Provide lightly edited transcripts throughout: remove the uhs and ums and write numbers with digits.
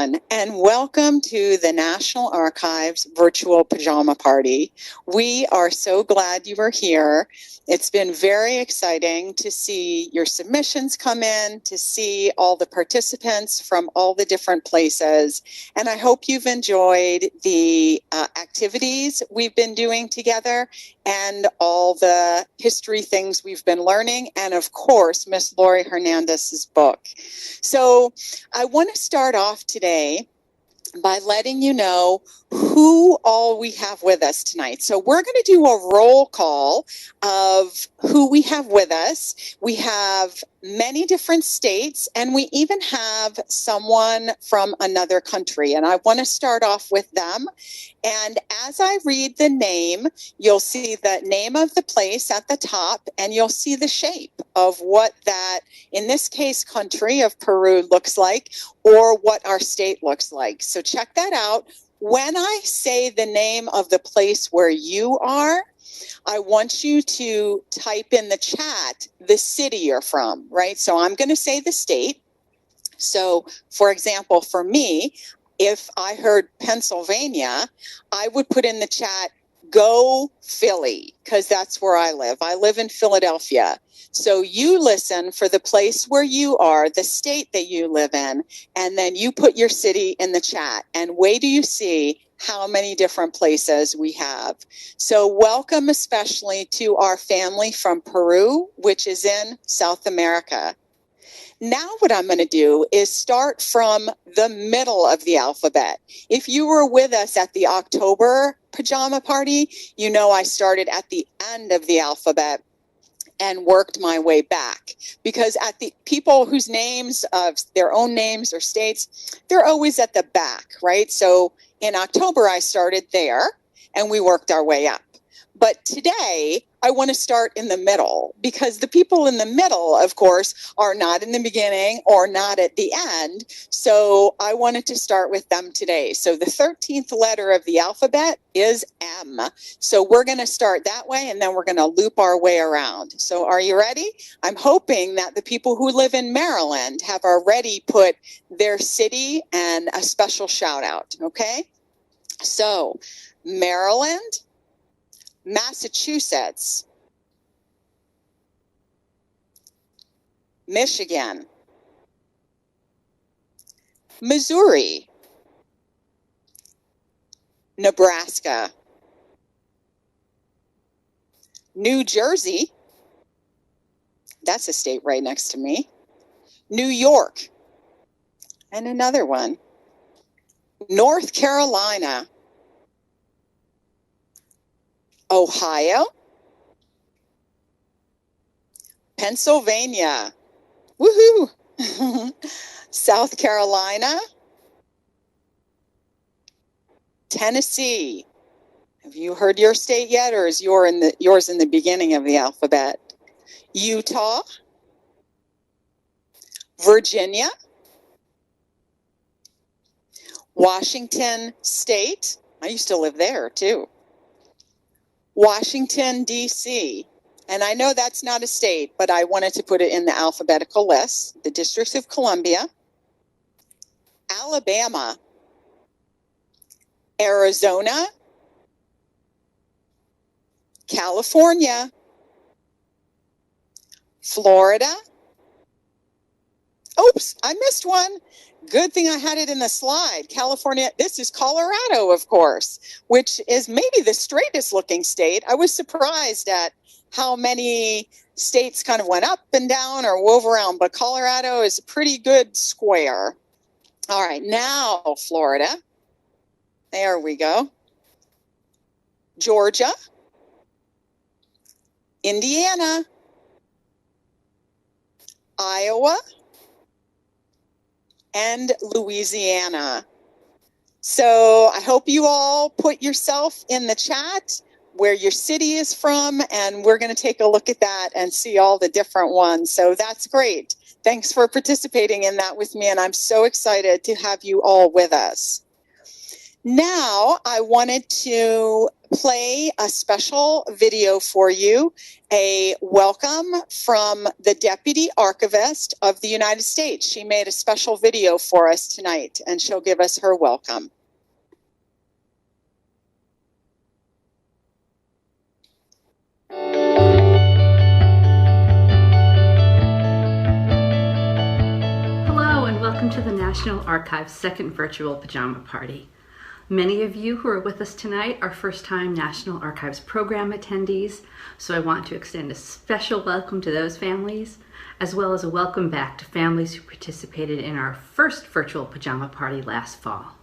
And welcome to the National Archives virtual pajama party. We are so glad you are here. It's been very exciting to see your submissions come in, to see all the participants from all the different places. And I hope you've enjoyed the activities we've been doing together and all the history things we've been learning. And of course, Miss Laurie Hernandez's book. So I want to start off today by letting you know who all we have with us tonight. So we're going to do a roll call of who we have with us. We have many different states, and we even have someone from another country. And I want to start off with them. And as I read the name, you'll see the name of the place at the top, and you'll see the shape of what that, in this case, country of Peru looks like, or what our state looks like. So check that out. When I say the name of the place where you are, I want you to type in the chat the city you're from, right? So I'm going to say the state. So, for example, for me, if I heard Pennsylvania, I would put in the chat, go Philly, because that's where I live. I live in Philadelphia. So you listen for the place where you are, the state that you live in, and then you put your city in the chat. And wait till you see how many different places we have. So welcome especially to our family from Peru, which is in South America. Now what I'm going to do is start from the middle of the alphabet. If you were with us at the October pajama party, you know I started at the end of the alphabet and worked my way back, because at the people whose names of their own names or states, they're always at the back, right? So in October, I started there and we worked our way up. But today, I want to start in the middle, because the people in the middle, of course, are not in the beginning or not at the end. So I wanted to start with them today. So the 13th letter of the alphabet is M. So we're going to start that way, and then we're going to loop our way around. So are you ready? I'm hoping that the people who live in Maryland have already put their city and a special shout out. Okay? So Maryland, Massachusetts, Michigan, Missouri, Nebraska, New Jersey, that's a state right next to me, New York, and another one, North Carolina, Ohio, Pennsylvania, woohoo, South Carolina, Tennessee. Have you heard your state yet, or is yours in the beginning of the alphabet? Utah, Virginia, Washington State. I used to live there too. Washington, D.C. And I know that's not a state, but I wanted to put it in the alphabetical list. The District of Columbia, Alabama, Arizona, California, Florida. Oops, I missed one. Good thing I had it in the slide. California. This is Colorado, of course, which is maybe the straightest looking state. I was surprised at how many states kind of went up and down or wove around, but Colorado is a pretty good square. All right, now Florida. There we go. Georgia, Indiana, Iowa, and Louisiana. So I hope you all put yourself in the chat where your city is from, and we're going to take a look at that and see all the different ones. So that's great. Thanks for participating in that with me, and I'm so excited to have you all with us. Now, I wanted to play a special video for you, a welcome from the Deputy Archivist of the United States. She made a special video for us tonight, and she'll give us her welcome. Hello, and welcome to the National Archives' second virtual pajama party. Many of you who are with us tonight are first-time National Archives program attendees, so I want to extend a special welcome to those families, as well as a welcome back to families who participated in our first virtual pajama party last fall.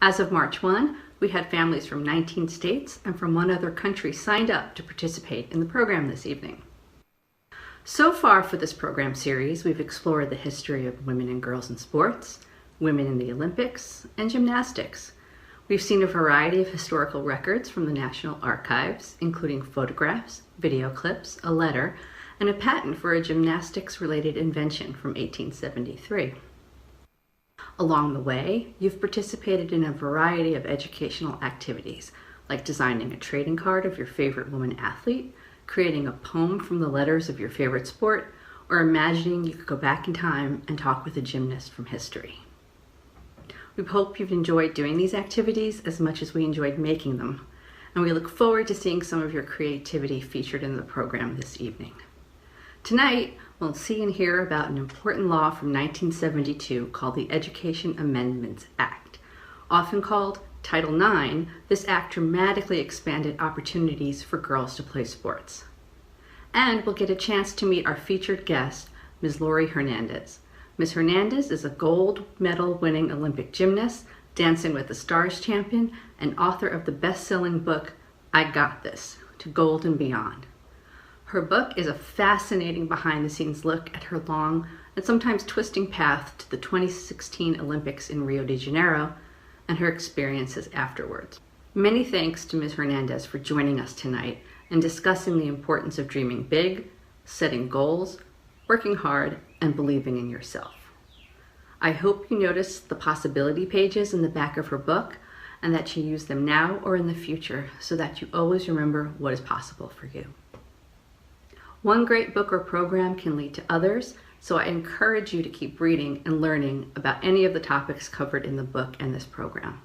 As of March 1, we had families from 19 states and from one other country signed up to participate in the program this evening. So far for this program series, we've explored the history of women and girls in sports, women in the Olympics, and gymnastics. We've seen a variety of historical records from the National Archives, including photographs, video clips, a letter, and a patent for a gymnastics-related invention from 1873. Along the way, you've participated in a variety of educational activities, like designing a trading card of your favorite woman athlete, creating a poem from the letters of your favorite sport, or imagining you could go back in time and talk with a gymnast from history. We hope you've enjoyed doing these activities as much as we enjoyed making them, and we look forward to seeing some of your creativity featured in the program this evening. Tonight, we'll see and hear about an important law from 1972 called the Education Amendments Act. Often called Title IX, this act dramatically expanded opportunities for girls to play sports. And we'll get a chance to meet our featured guest, Ms. Laurie Hernandez. Ms. Hernandez is a gold medal winning Olympic gymnast, Dancing with the Stars champion, and author of the best-selling book, I Got This, To Gold and Beyond. Her book is a fascinating behind-the-scenes look at her long and sometimes twisting path to the 2016 Olympics in Rio de Janeiro and her experiences afterwards. Many thanks to Ms. Hernandez for joining us tonight and discussing the importance of dreaming big, setting goals, working hard, and believing in yourself. I hope you notice the possibility pages in the back of her book and that you use them now or in the future so that you always remember what is possible for you. One great book or program can lead to others, so I encourage you to keep reading and learning about any of the topics covered in the book and this program.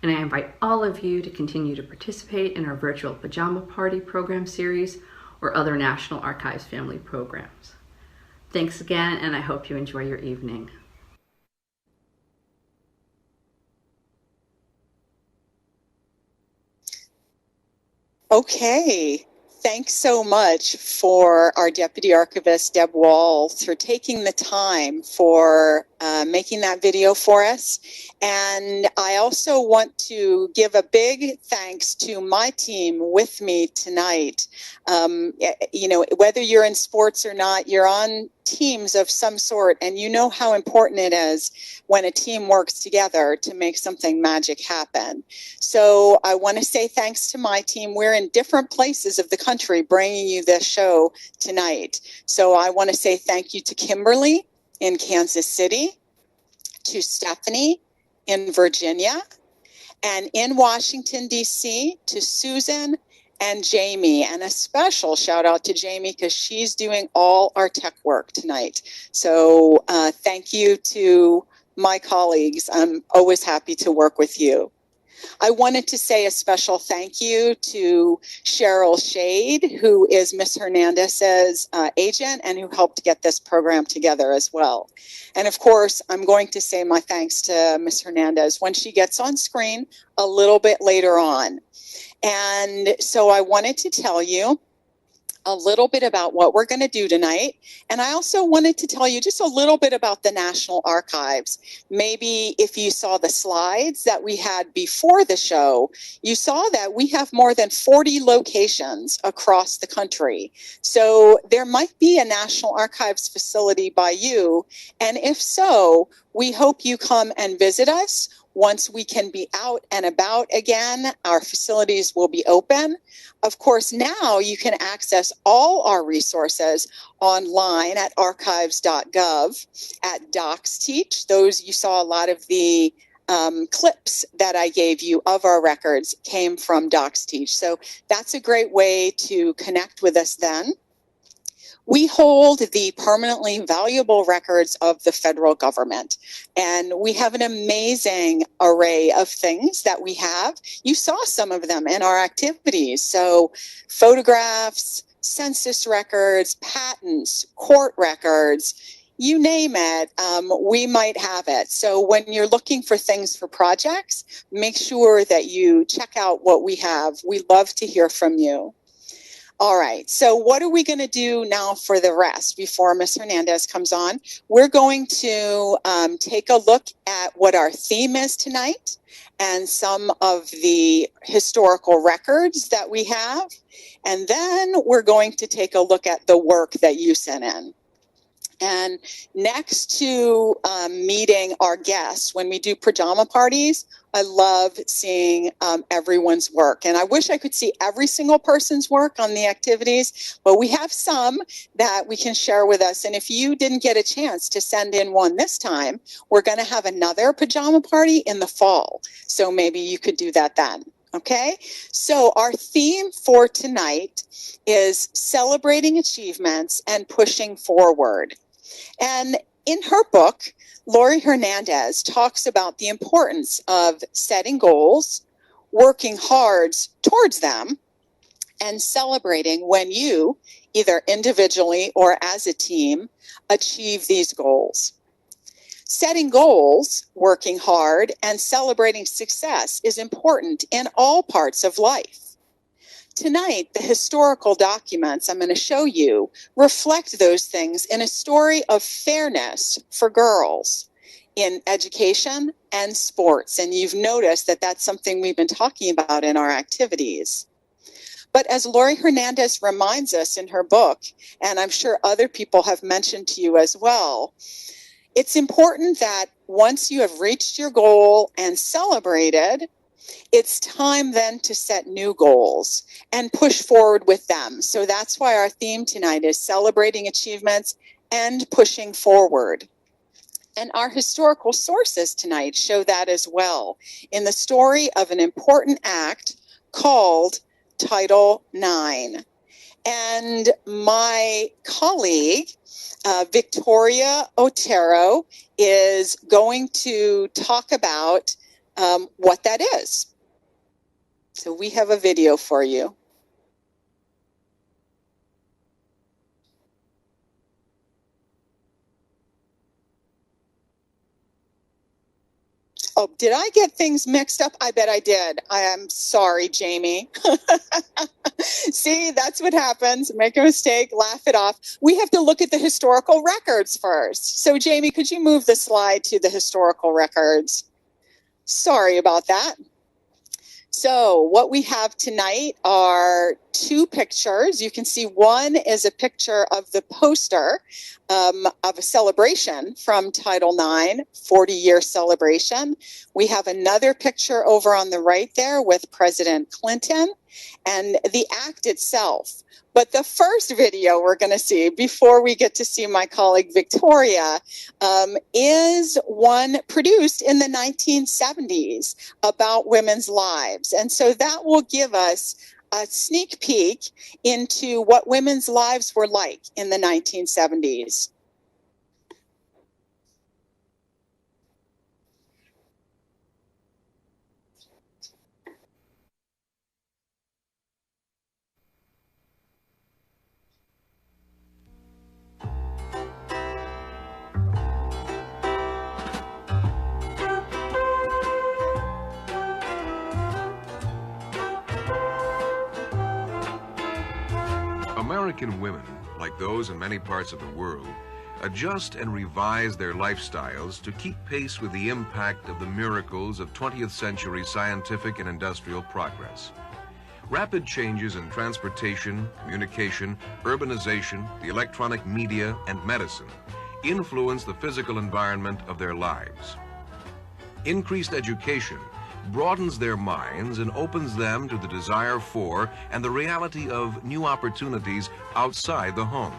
And I invite all of you to continue to participate in our virtual pajama party program series or other National Archives family programs. Thanks again, and I hope you enjoy your evening. Okay. Thanks so much for our Deputy Archivist, Deb Walls, for taking the time for making that video for us. And I also want to give a big thanks to my team with me tonight. You know, whether you're in sports or not, you're on teams of some sort, and you know how important it is when a team works together to make something magic happen. So I want to say thanks to my team. We're in different places of the country bringing you this show tonight. So I want to say thank you to Kimberly in Kansas City, to Stephanie in Virginia, and in Washington, D.C., to Susan and Jamie, and a special shout out to Jamie because she's doing all our tech work tonight. So thank you to my colleagues. I'm always happy to work with you. I wanted to say a special thank you to Cheryl Shade, who is Miss Hernandez's agent and who helped get this program together as well. And of course, I'm going to say my thanks to Miss Hernandez when she gets on screen a little bit later on. And so I wanted to tell you a little bit about what we're going to do tonight. And I also wanted to tell you just a little bit about the National Archives. Maybe if you saw the slides that we had before the show, you saw that we have more than 40 locations across the country. So there might be a National Archives facility by you. And if so, we hope you come and visit us. Once we can be out and about again, our facilities will be open. Of course, now you can access all our resources online at archives.gov, at Docs Teach. Those, you saw a lot of the clips that I gave you of our records came from DocsTeach. So that's a great way to connect with us then. We hold the permanently valuable records of the federal government, and we have an amazing array of things that we have. You saw some of them in our activities. So photographs, census records, patents, court records, you name it, we might have it. So when you're looking for things for projects, make sure that you check out what we have. We love to hear from you. All right, so what are we going to do now for the rest before Ms. Hernandez comes on? We're going to take a look at what our theme is tonight and some of the historical records that we have. And then we're going to take a look at the work that you sent in. And next to meeting our guests, when we do pajama parties, I love seeing everyone's work. And I wish I could see every single person's work on the activities, but we have some that we can share with us. And if you didn't get a chance to send in one this time, we're going to have another pajama party in the fall. So maybe you could do that then. Okay, so our theme for tonight is celebrating achievements and pushing forward. And in her book, Laurie Hernandez talks about the importance of setting goals, working hard towards them, and celebrating when you, either individually or as a team, achieve these goals. Setting goals, working hard, and celebrating success is important in all parts of life. Tonight, the historical documents I'm going to show you reflect those things in a story of fairness for girls in education and sports. And you've noticed that that's something we've been talking about in our activities. But as Laurie Hernandez reminds us in her book, and I'm sure other people have mentioned to you as well, it's important that once you have reached your goal and celebrated, it's time then to set new goals and push forward with them. So that's why our theme tonight is celebrating achievements and pushing forward. And our historical sources tonight show that as well in the story of an important act called Title IX. And my colleague, Victoria Otero, is going to talk about what that is. So we have a video for you. Oh, did I get things mixed up? I bet I did. I am sorry, Jamie. See, that's what happens. Make a mistake, laugh it off. We have to look at the historical records first. So, Jamie, could you move the slide to the historical records? Sorry about that. So what we have tonight are two pictures. You can see one is a picture of the poster of a celebration from Title IX, 40-year celebration. We have another picture over on the right there with President Clinton and the act itself. But the first video we're going to see before we get to see my colleague Victoria is one produced in the 1970s about women's lives. And so that will give us a sneak peek into what women's lives were like in the 1970s. American women, like those in many parts of the world, adjust and revise their lifestyles to keep pace with the impact of the miracles of 20th century scientific and industrial progress. Rapid changes in transportation, communication, urbanization, the electronic media, and medicine influence the physical environment of their lives. Increased education broadens their minds and opens them to the desire for and the reality of new opportunities outside the home.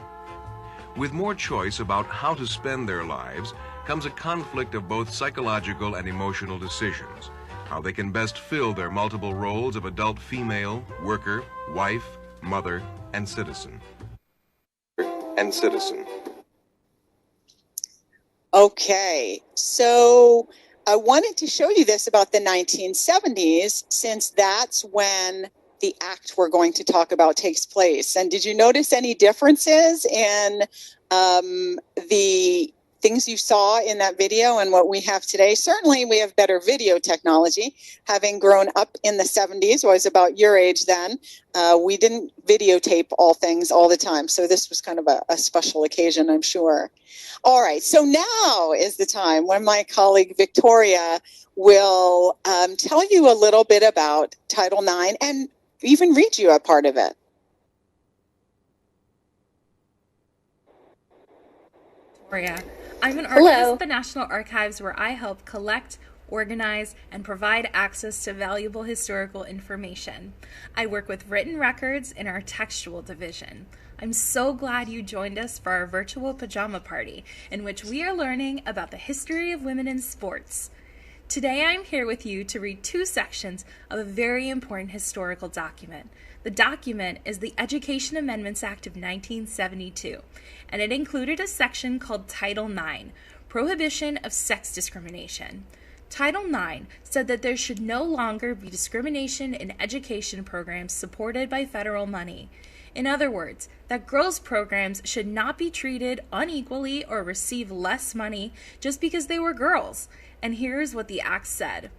With more choice about how to spend their lives, comes a conflict of both psychological and emotional decisions, how they can best fill their multiple roles of adult female, worker, wife, mother, and citizen. Okay, so I wanted to show you this about the 1970s, since that's when the act we're going to talk about takes place. And did you notice any differences in the things you saw in that video and what we have today? Certainly we have better video technology. Having grown up in the 70s, I was about your age then, we didn't videotape all things all the time. So this was kind of a special occasion, I'm sure. All right, so now is the time when my colleague Victoria will tell you a little bit about Title IX and even read you a part of it. Victoria. I'm an archivist at the National Archives, where I help collect, organize, and provide access to valuable historical information. I work with written records in our textual division. I'm so glad you joined us for our virtual pajama party, in which we are learning about the history of women in sports. Today I'm here with you to read two sections of a very important historical document. The document is the Education Amendments Act of 1972, and it included a section called Title IX, Prohibition of Sex Discrimination. Title IX said that there should no longer be discrimination in education programs supported by federal money. In other words, that girls' programs should not be treated unequally or receive less money just because they were girls. And here's what the act said.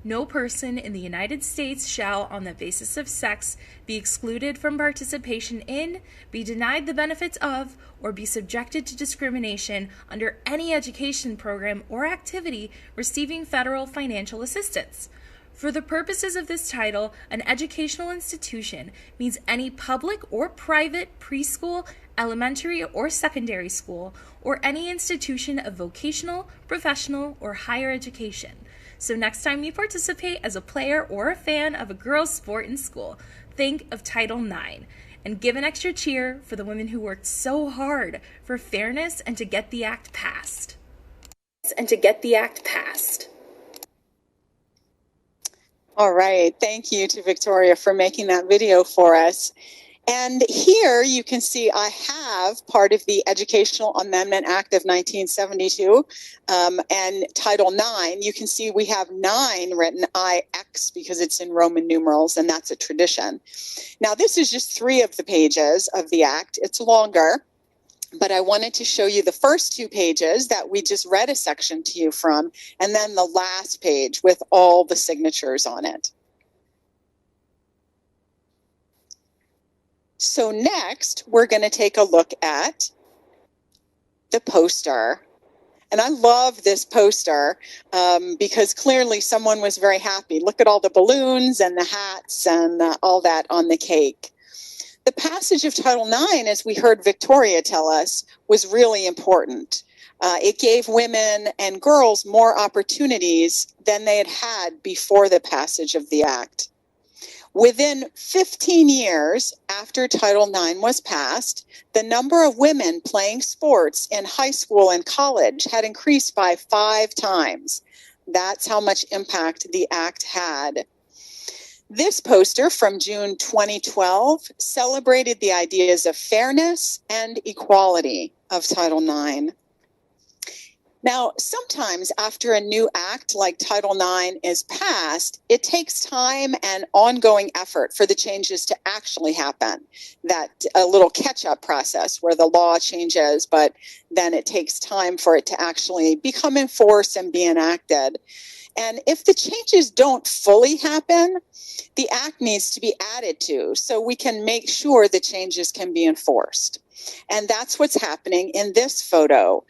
No person in the United States shall, on the basis of sex, be excluded from participation in, be denied the benefits of, or be subjected to discrimination under any education program or activity receiving federal financial assistance. For the purposes of this title, an educational institution means any public or private preschool, elementary or secondary school, or any institution of vocational, professional, or higher education. So next time you participate as a player or a fan of a girls' sport in school, think of Title IX and give an extra cheer for the women who worked so hard for fairness and to get the act passed. All right, thank you to Victoria for making that video for us. And here you can see I have part of the Educational Amendment Act of 1972 and Title IX. You can see we have 9 written IX because it's in Roman numerals, and that's a tradition. Now, this is just 3 of the pages of the act. It's longer, but I wanted to show you the first 2 pages that we just read a section to you from, and then the last page with all the signatures on it. So next, we're going to take a look at the poster. And I love this poster because clearly someone was very happy. Look at all the balloons and the hats and all that on the cake. The passage of Title IX, as we heard Victoria tell us, was really important. It gave women and girls more opportunities than they had had before the passage of the act. Within 15 years after Title IX was passed, the number of women playing sports in high school and college had increased by 5 times. That's how much impact the act had. This poster from June 2012 celebrated the ideas of fairness and equality of Title IX. Now, sometimes after a new act like Title IX is passed, it takes time and ongoing effort for the changes to actually happen. That a little catch-up process where the law changes, but then it takes time for it to actually become in force and be enacted. And if the changes don't fully happen, the act needs to be added to so we can make sure the changes can be enforced. And that's what's happening in this photo.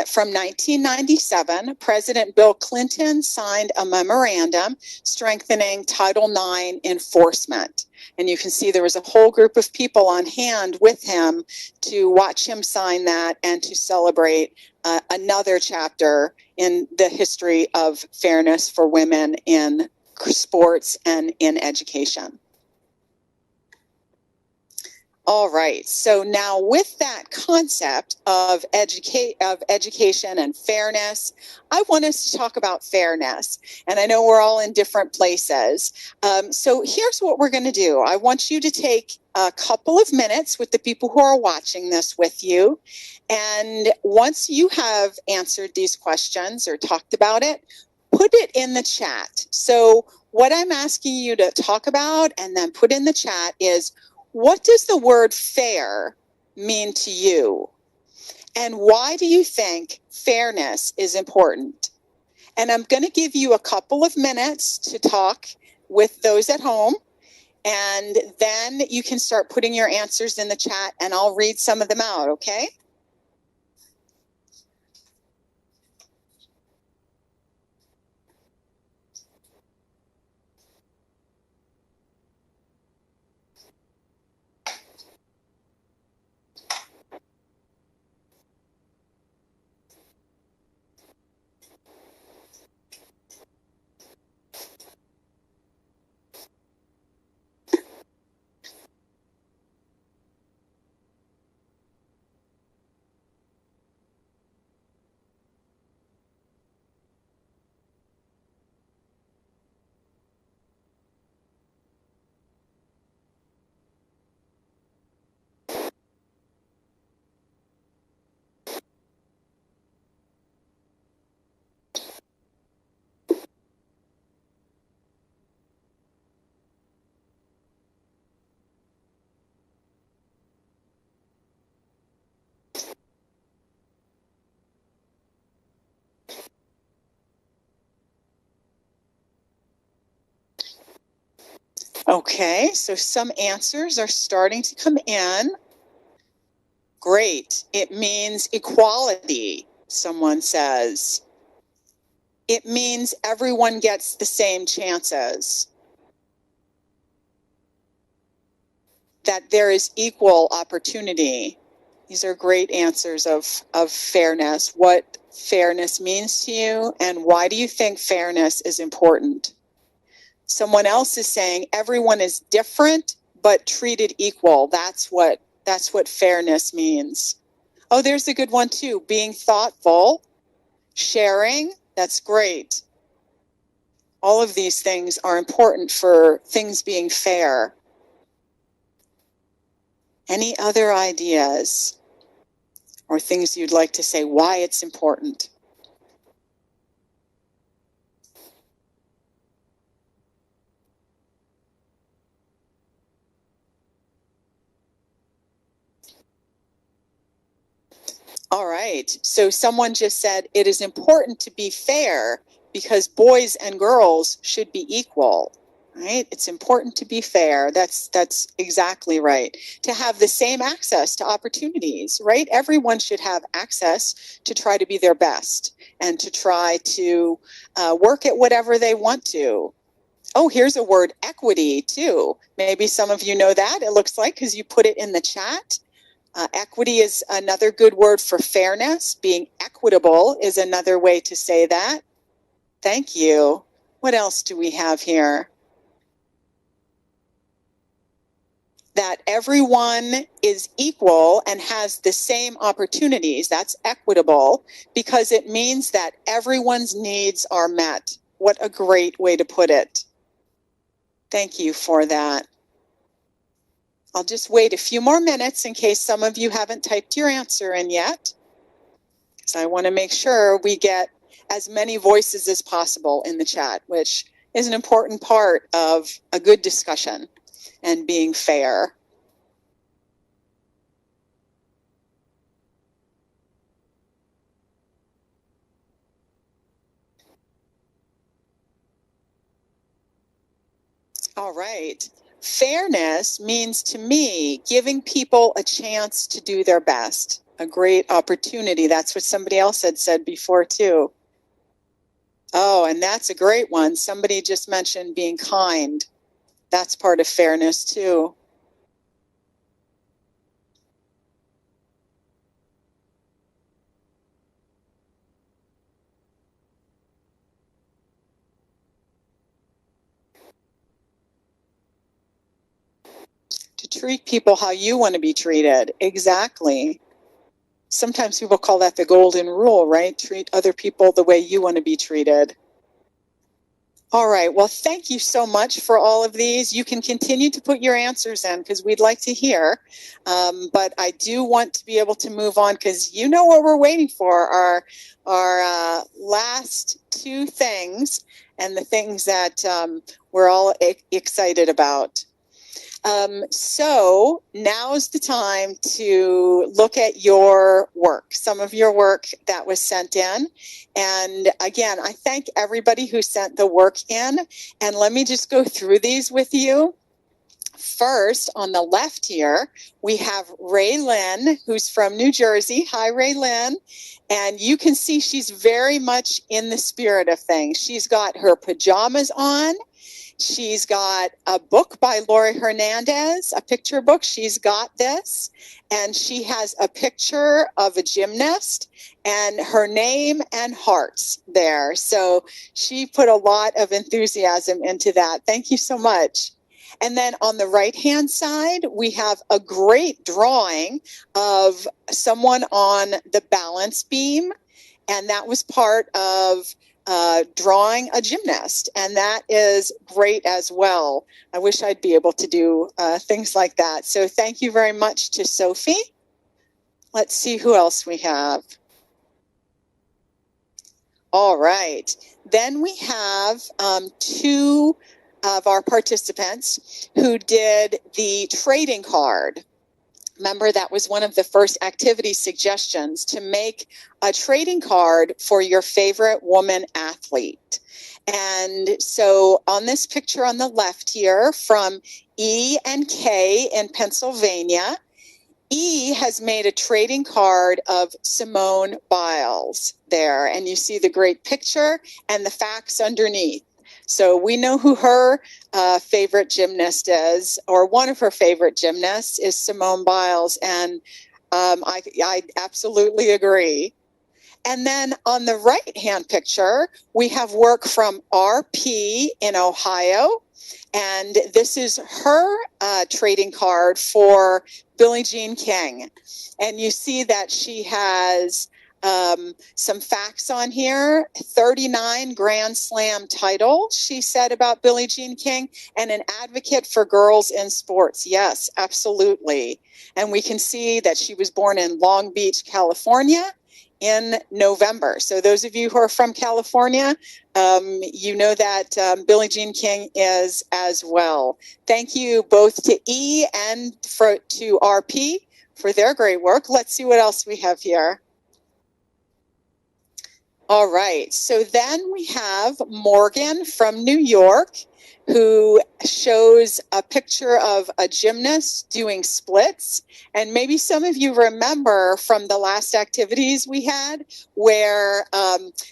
From 1997, President Bill Clinton signed a memorandum strengthening Title IX enforcement. And you can see there was a whole group of people on hand with him to watch him sign that and to celebrate another chapter in the history of fairness for women in sports and in education. All right. So now with that concept of education and fairness, I want us to talk about fairness. And I know we're all in different places. So here's what we're going to do. I want you to take a couple of minutes with the people who are watching this with you. And once you have answered these questions or talked about it, put it in the chat. So what I'm asking you to talk about and then put in the chat is, what does the word fair mean to you? And why do you think fairness is important? And I'm going to give you a couple of minutes to talk with those at home. And then you can start putting your answers in the chat and I'll read some of them out, okay? Okay, so some answers are starting to come in. Great. It means equality, someone says. It means everyone gets the same chances. That there is equal opportunity. These are great answers of fairness. What fairness means to you and why do you think fairness is important? Someone else is saying everyone is different but treated equal. That's what fairness means. Oh, there's a good one too. Being thoughtful, sharing, that's great. All of these things are important for things being fair. Any other ideas or things you'd like to say why it's important? All right. So someone just said it is important to be fair because boys and girls should be equal. Right? It's important to be fair. That's exactly right. To have the same access to opportunities, right? Everyone should have access to try to be their best and to try to work at whatever they want to. Oh, here's a word, equity, too. Maybe some of you know that, it looks like, because you put it in the chat. Equity is another good word for fairness. Being equitable is another way to say that. Thank you. What else do we have here? That everyone is equal and has the same opportunities. That's equitable because it means that everyone's needs are met. What a great way to put it. Thank you for that. I'll just wait a few more minutes in case some of you haven't typed your answer in yet, because I want to make sure we get as many voices as possible in the chat, which is an important part of a good discussion and being fair. All right. Fairness means to me giving people a chance to do their best, a great opportunity. That's what somebody else had said before too. Oh, and that's a great one. Somebody just mentioned being kind. That's part of fairness too. To Treat people how you want to be treated. Exactly. Sometimes people call that the golden rule, right? Treat other people the way you want to be treated. All right. Well, thank you so much for all of these. You can continue to put your answers in because we'd like to hear. But I do want to be able to move on because you know what we're waiting for, our last two things and the things that we're all excited about. So now's the time to look at your work, some of your work that was sent in. And again, I thank everybody who sent the work in. And let me just go through these with you. First, on the left here, we have Ray Lynn, who's from New Jersey. Hi, Ray Lynn. And you can see she's very much in the spirit of things. She's got her pajamas on. She's got a book by Laurie Hernandez, a picture book. She's got this. And she has a picture of a gymnast and her name and hearts there. So she put a lot of enthusiasm into that. Thank you so much. And then on the right-hand side, we have a great drawing of someone on the balance beam. And that was part of drawing a gymnast, and that is great as well. I wish I'd be able to do things like that. So thank you very much to Sophie. Let's see who else we have. All right. Then we have two of our participants who did the trading card. Remember, that was one of the first activity suggestions, to make a trading card for your favorite woman athlete. And so on this picture on the left here from E and K in Pennsylvania, E has made a trading card of Simone Biles there. And you see the great picture and the facts underneath. So we know who her favorite gymnast is, or one of her favorite gymnasts is Simone Biles. And I absolutely agree. And then on the right-hand picture, we have work from RP in Ohio. And this is her trading card for Billie Jean King. And you see that she has some facts on here: 39 Grand Slam titles, she said about Billie Jean King, and an advocate for girls in sports. Yes, absolutely. And we can see that she was born in Long Beach, California in November. So those of you who are from California, you know that Billie Jean King is as well. Thank you both to E and to RP for their great work. Let's see what else we have here. All right, so then we have Morgan from New York, who shows a picture of a gymnast doing splits. And maybe some of you remember from the last activities we had where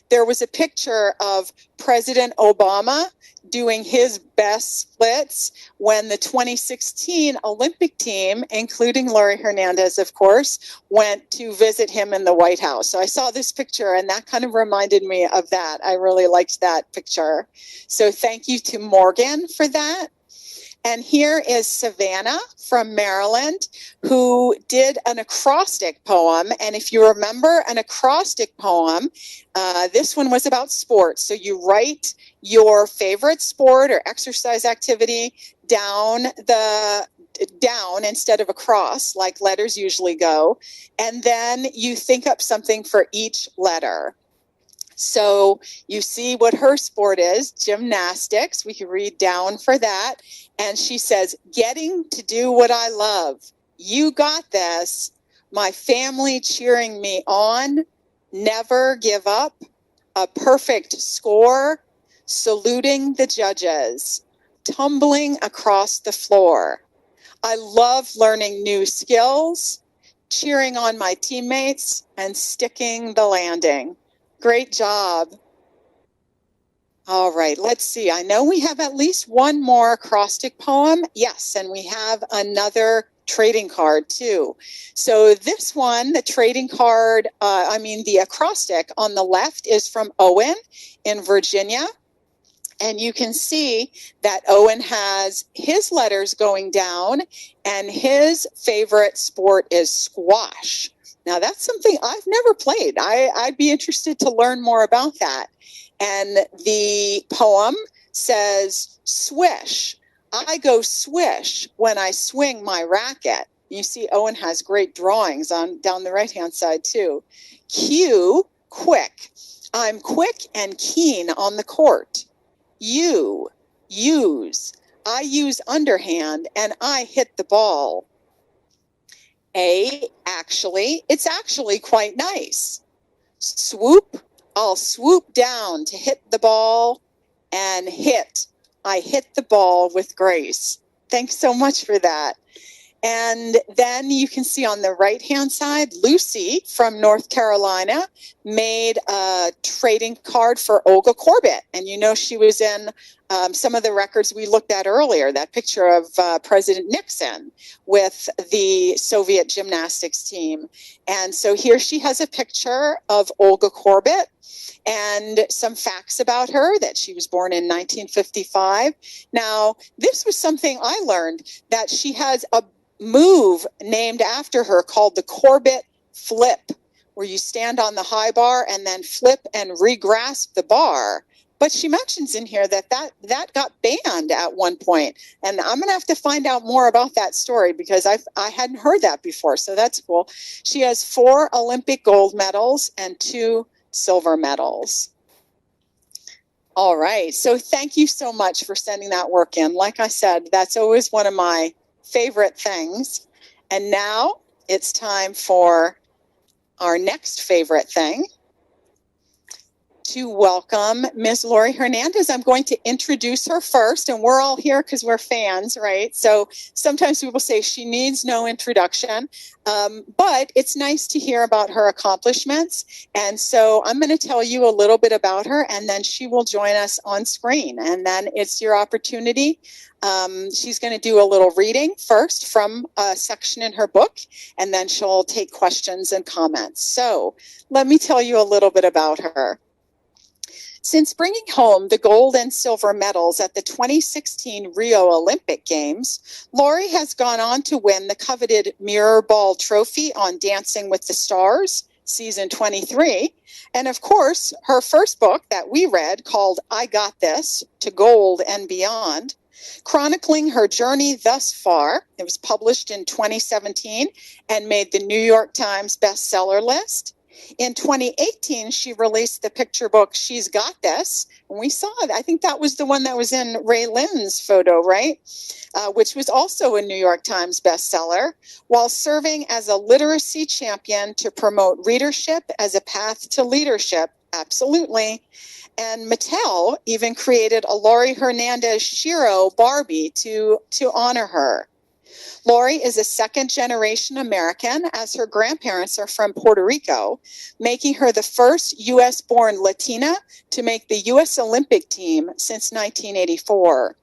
there was a picture of President Obama doing his best splits when the 2016 Olympic team, including Laurie Hernandez, of course, went to visit him in the White House. So I saw this picture and that kind of reminded me of that. I really liked that picture. So thank you to Morgan for that. And here is Savannah from Maryland, who did an acrostic poem. And if you remember an acrostic poem, this one was about sports. So you write your favorite sport or exercise activity down instead of across, like letters usually go. And then you think up something for each letter. So you see what her sport is, gymnastics. We can read down for that. And she says, getting to do what I love. You got this. My family cheering me on. Never give up. A perfect score. Saluting the judges. Tumbling across the floor. I love learning new skills. Cheering on my teammates and sticking the landing. Great job. All right, let's see. I know we have at least one more acrostic poem. Yes, and we have another trading card too. So this one, the trading card, the acrostic on the left is from Owen in Virginia. And you can see that Owen has his letters going down, and his favorite sport is squash. Now, that's something I've never played. I'd be interested to learn more about that. And the poem says, swish. I go swish when I swing my racket. You see Owen has great drawings on down the right-hand side, too. Cue, quick. I'm quick and keen on the court. You, use. I use underhand and I hit the ball. A, actually, it's actually quite nice. Swoop, I'll swoop down to hit the ball, and hit. I hit the ball with grace. Thanks so much for that. And then you can see on the right-hand side, Lucy from North Carolina made a trading card for Olga Korbut. And you know she was in some of the records we looked at earlier, that picture of President Nixon with the Soviet gymnastics team. And so here she has a picture of Olga Korbut and some facts about her, that she was born in 1955. Now, this was something I learned, that she has a move named after her called the Korbut flip, where you stand on the high bar and then flip and re-grasp the bar. But she mentions in here that got banned at one point. And I'm going to have to find out more about that story, because I hadn't heard that before. So that's cool. She has 4 Olympic gold medals and 2 silver medals. All right. So thank you so much for sending that work in. Like I said, that's always one of my favorite things. And now it's time for our next favorite thing, to welcome Ms. Laurie Hernandez. I'm going to introduce her first, and we're all here because we're fans, right? So sometimes people say she needs no introduction, but it's nice to hear about her accomplishments. And so I'm going to tell you a little bit about her, and then she will join us on screen. And then it's your opportunity. She's going to do a little reading first from a section in her book, and then she'll take questions and comments. So let me tell you a little bit about her. Since bringing home the gold and silver medals at the 2016 Rio Olympic Games, Laurie has gone on to win the coveted Mirror Ball Trophy on Dancing with the Stars, season 23. And of course, her first book that we read, called I Got This, to Gold and Beyond, chronicling her journey thus far. It was published in 2017 and made the New York Times bestseller list. In 2018, she released the picture book, She's Got This. And we saw it. I think that was the one that was in Ray Lynn's photo, right? Which was also a New York Times bestseller, while serving as a literacy champion to promote readership as a path to leadership. Absolutely. And Mattel even created a Laurie Hernandez Shiro Barbie to honor her. Laurie is a second-generation American, as her grandparents are from Puerto Rico, making her the first U.S.-born Latina to make the U.S. Olympic team since 1984.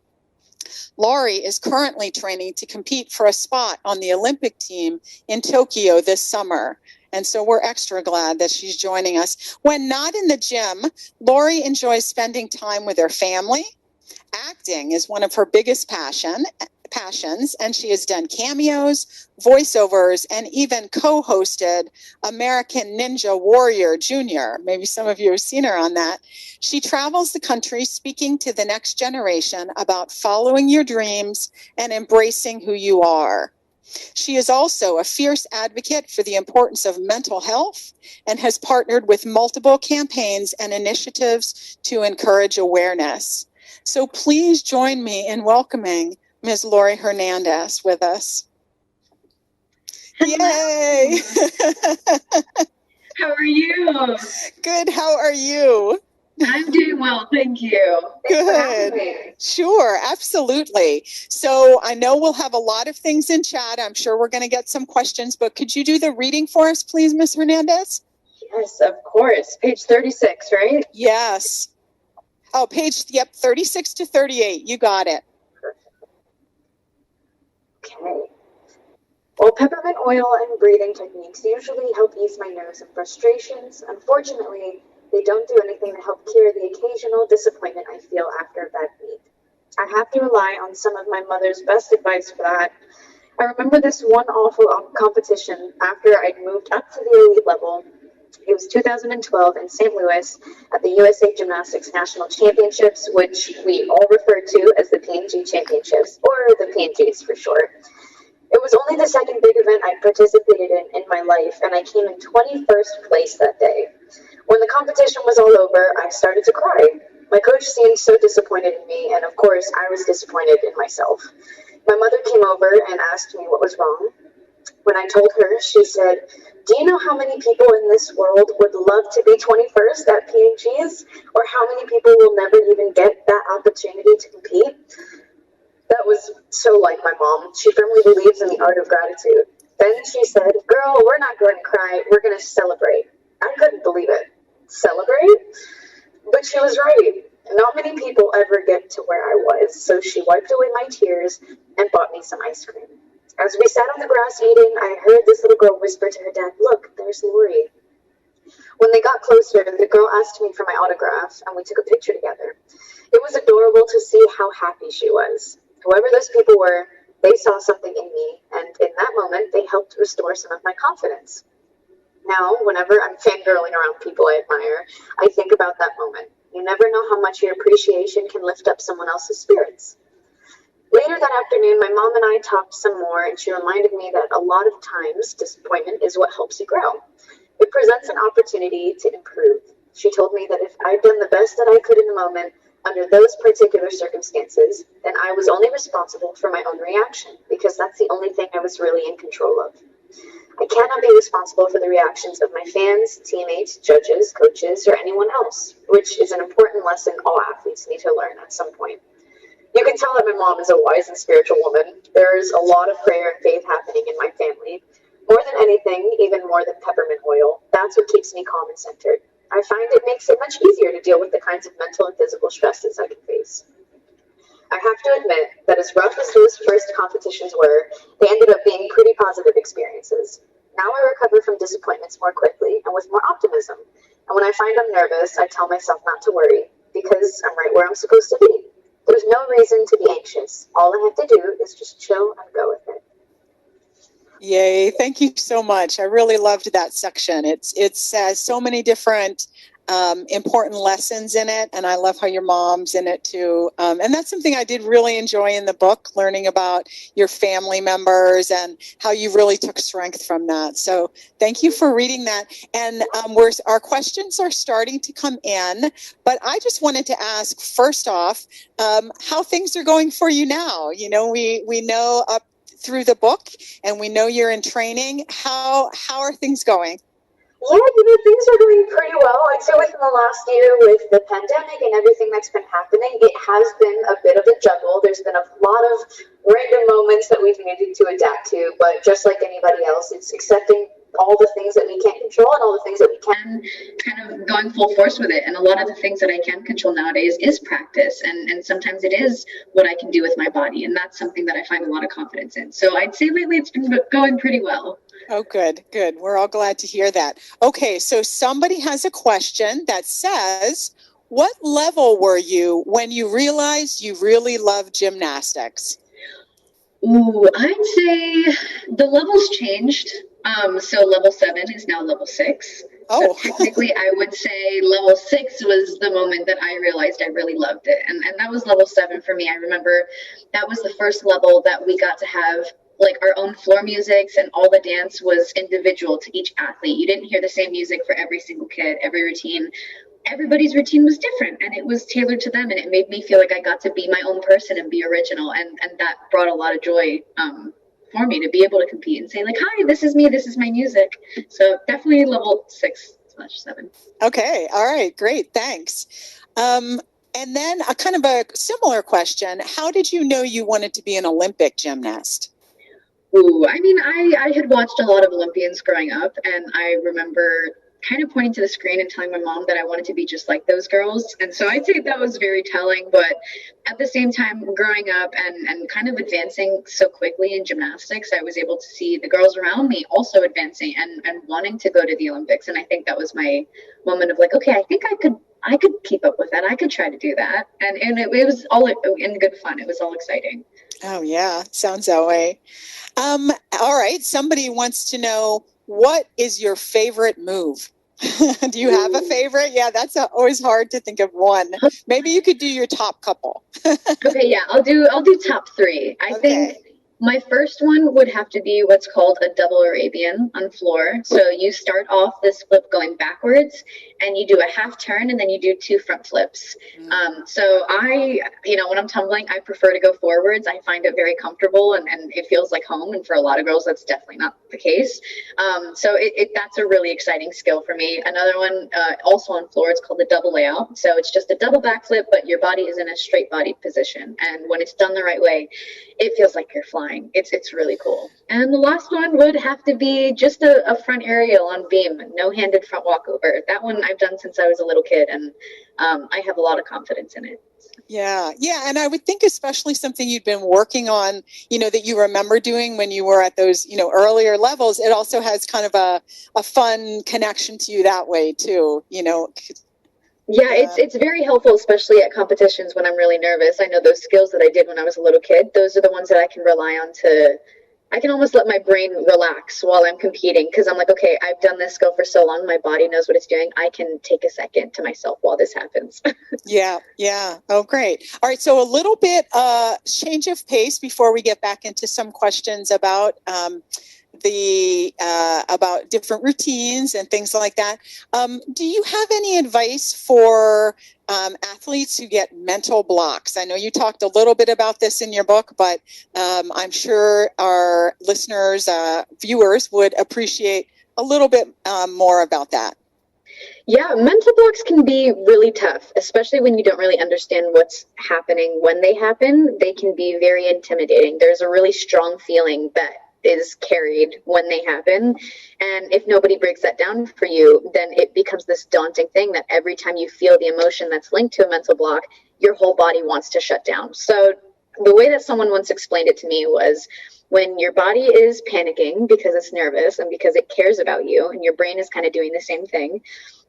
Laurie is currently training to compete for a spot on the Olympic team in Tokyo this summer. And so we're extra glad that she's joining us. When not in the gym, Laurie enjoys spending time with her family. Acting is one of her biggest passions, and she has done cameos, voiceovers, and even co-hosted American Ninja Warrior Jr. Maybe some of you have seen her on that. She travels the country speaking to the next generation about following your dreams and embracing who you are. She is also a fierce advocate for the importance of mental health and has partnered with multiple campaigns and initiatives to encourage awareness. So please join me in welcoming Ms. Laurie Hernandez with us. Yay! How are you? Good, how are you? I'm doing well, thank you. Good. Sure, absolutely. So I know we'll have a lot of things in chat. I'm sure we're going to get some questions, but could you do the reading for us, please, Ms. Hernandez? Yes, of course. Page 36, right? Yes. Oh, page, 36 to 38. You got it. Okay. While peppermint oil and breathing techniques usually help ease my nerves and frustrations, unfortunately, they don't do anything to help cure the occasional disappointment I feel after a bad meet. I have to rely on some of my mother's best advice for that. I remember this one awful competition after I'd moved up to the elite level. It was 2012 in St. Louis at the USA Gymnastics National Championships, which we all refer to as the P&G Championships, or the P&Gs for short. It was only the second big event I participated in my life, and I came in 21st place that day. When the competition was all over, I started to cry. My coach seemed so disappointed in me, and of course, I was disappointed in myself. My mother came over and asked me what was wrong. When I told her, she said, "Do you know how many people in this world would love to be 21st at P&Gs? Or how many people will never even get that opportunity to compete?" That was so like my mom. She firmly believes in the art of gratitude. Then she said, "Girl, we're not going to cry. We're going to celebrate." I couldn't believe it. Celebrate? But she was right. Not many people ever get to where I was, so she wiped away my tears and bought me some ice cream. As we sat on the grass eating, I heard this little girl whisper to her dad, "Look, there's Laurie." When they got closer, the girl asked me for my autograph, and we took a picture together. It was adorable to see how happy she was. Whoever those people were, they saw something in me, and in that moment, they helped restore some of my confidence. Now, whenever I'm fangirling around people I admire, I think about that moment. You never know how much your appreciation can lift up someone else's spirits. Later that afternoon, my mom and I talked some more, and she reminded me that a lot of times disappointment is what helps you grow. It presents an opportunity to improve. She told me that if I'd done the best that I could in the moment, under those particular circumstances, then I was only responsible for my own reaction, because that's the only thing I was really in control of. I cannot be responsible for the reactions of my fans, teammates, judges, coaches, or anyone else, which is an important lesson all athletes need to learn at some point. You can tell that my mom is a wise and spiritual woman. There's a lot of prayer and faith happening in my family. More than anything, even more than peppermint oil, that's what keeps me calm and centered. I find it makes it much easier to deal with the kinds of mental and physical stresses I can face. I have to admit that as rough as those first competitions were, they ended up being pretty positive experiences. Now I recover from disappointments more quickly and with more optimism. And when I find I'm nervous, I tell myself not to worry, because I'm right where I'm supposed to be. There's no reason to be anxious. All I have to do is just chill and go with it. Yay. Thank you so much. I really loved that section. It says so many different important lessons in it. And I love how your mom's in it too. And that's something I did really enjoy in the book, learning about your family members and how you really took strength from that. So thank you for reading that. And our questions are starting to come in, but I just wanted to ask first off, how things are going for you now. You know, we know up through the book and we know you're in training. How are things going? Yeah, things are going pretty well. I'd say within the last year with the pandemic and everything that's been happening, it has been a bit of a juggle. There's been a lot of random moments that we've needed to adapt to, but just like anybody else, it's accepting all the things that we can't control and all the things that we can, kind of going full force with it. And a lot of the things that I can control nowadays is practice. And sometimes it is what I can do with my body. And that's something that I find a lot of confidence in. So I'd say lately it's been going pretty well. Oh, good. We're all glad to hear that. Okay, so somebody has a question that says, what level were you when you realized you really loved gymnastics? Ooh, I'd say the levels changed. So level 7 is now level 6. Oh. So technically, I would say level 6 was the moment that I realized I really loved it. And that was level 7 for me. I remember that was the first level that we got to have like our own floor musics, and all the dance was individual to each athlete. You didn't hear the same music for every single kid, every routine. Everybody's routine was different, and it was tailored to them, and it made me feel like I got to be my own person and be original, and that brought a lot of joy for me to be able to compete and say like, hi, this is me, this is my music. So definitely level 6/7. Okay, all right, great, thanks. And then a kind of a similar question, how did you know you wanted to be an Olympic gymnast? Ooh, I mean, I had watched a lot of Olympians growing up, and I remember kind of pointing to the screen and telling my mom that I wanted to be just like those girls. And so I'd say that was very telling. But at the same time, growing up and kind of advancing so quickly in gymnastics, I was able to see the girls around me also advancing and wanting to go to the Olympics. And I think that was my moment of like, okay, I think I could keep up with that. I could try to do that. And it was all in good fun. It was all exciting. Oh, yeah. Sounds that way. All right. Somebody wants to know, what is your favorite move? Do you have a favorite? Yeah, that's always hard to think of one. Maybe you could do your top couple. Okay, yeah, I'll do top three. I think my first one would have to be what's called a double Arabian on floor. So you start off this flip going backwards, and you do a half turn, and then you do 2 front flips. So when I'm tumbling, I prefer to go forwards. I find it very comfortable, and it feels like home. And for a lot of girls, that's definitely not the case. So that's a really exciting skill for me. Another one, also on floor, it's called the double layout. So it's just a double backflip, but your body is in a straight body position. And when it's done the right way, it feels like you're flying. It's really cool. And the last one would have to be just a front aerial on beam, no-handed front walkover. That one I've done since I was a little kid, and I have a lot of confidence in it. Yeah. And I would think especially something you'd been working on, that you remember doing when you were at those, earlier levels. It also has kind of a fun connection to you that way too, Yeah, it's very helpful, especially at competitions when I'm really nervous. I know those skills that I did when I was a little kid, those are the ones that I can rely on I can almost let my brain relax while I'm competing, because I'm like, okay, I've done this skill for so long, my body knows what it's doing. I can take a second to myself while this happens. Yeah. Oh, great. All right. So a little bit change of pace before we get back into some questions about about different routines and things like that. Do you have any advice for athletes who get mental blocks? I know you talked a little bit about this in your book, but I'm sure our listeners, viewers would appreciate a little bit more about that. Yeah, mental blocks can be really tough, especially when you don't really understand what's happening when they happen. They can be very intimidating. There's a really strong feeling that is carried when they happen. And if nobody breaks that down for you, then it becomes this daunting thing that every time you feel the emotion that's linked to a mental block, your whole body wants to shut down. So the way that someone once explained it to me was, when your body is panicking because it's nervous and because it cares about you, and your brain is kind of doing the same thing,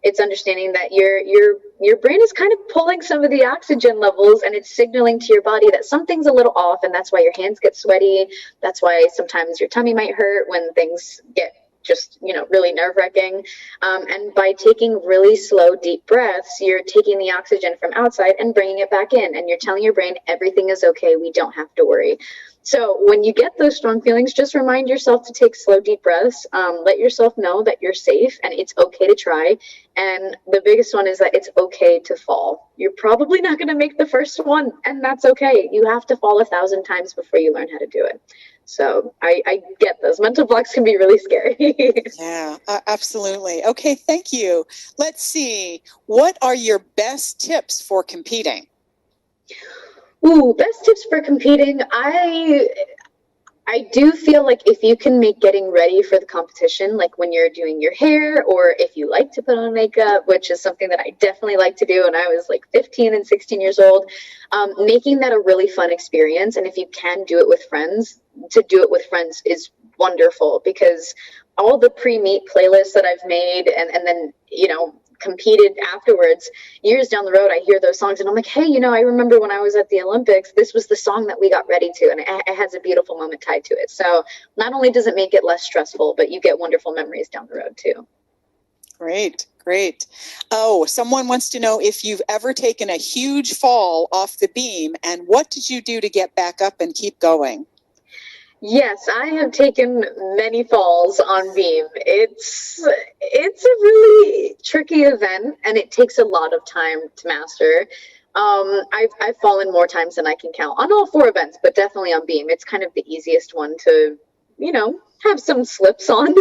it's understanding that your brain is kind of pulling some of the oxygen levels, and it's signaling to your body that something's a little off, and that's why your hands get sweaty. That's why sometimes your tummy might hurt when things get just, really nerve-wracking. And by taking really slow, deep breaths, you're taking the oxygen from outside and bringing it back in, and you're telling your brain everything is okay. We don't have to worry. So when you get those strong feelings, just remind yourself to take slow, deep breaths. Let yourself know that you're safe and it's okay to try. And the biggest one is that it's okay to fall. You're probably not going to make the first one, and that's okay. You have to fall 1,000 times before you learn how to do it. So I get those. Mental blocks can be really scary. Yeah, absolutely. Okay, thank you. Let's see. What are your best tips for competing? Ooh, best tips for competing. I do feel like if you can make getting ready for the competition, like when you're doing your hair, or if you like to put on makeup, which is something that I definitely like to do when I was like 15 and 16 years old, making that a really fun experience. And if you can do it with friends, to do it with friends is wonderful, because all the pre-meet playlists that I've made and then, competed afterwards, years down the road, I hear those songs and I'm like, hey, I remember when I was at the Olympics, this was the song that we got ready to, and it has a beautiful moment tied to it. So not only does it make it less stressful, but you get wonderful memories down the road too. Great. Oh, someone wants to know if you've ever taken a huge fall off the beam, and what did you do to get back up and keep going? Yes, I have taken many falls on beam. It's a really tricky event, and it takes a lot of time to master. I've fallen more times than I can count on all 4 events, but definitely on beam. It's kind of the easiest one to, have some slips on.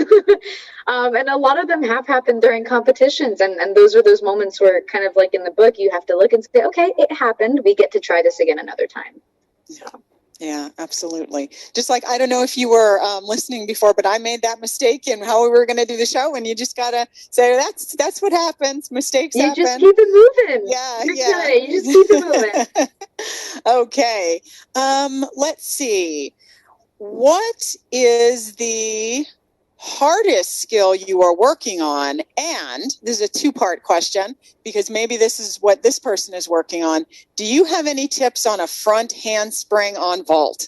And a lot of them have happened during competitions, and those are those moments where, kind of like in the book, you have to look and say, okay, it happened. We get to try this again another time. So. Yeah, absolutely. Just like, I don't know if you were listening before, but I made that mistake in how we were going to do the show, and you just got to say, that's what happens. Mistakes You happen. just keep it moving. Yeah, You're yeah. good. You just keep it moving. Okay. Let's see. What is the hardest skill you are working on? And this is a two-part question, because maybe this is what this person is working on. Do you have any tips on a front handspring on vault?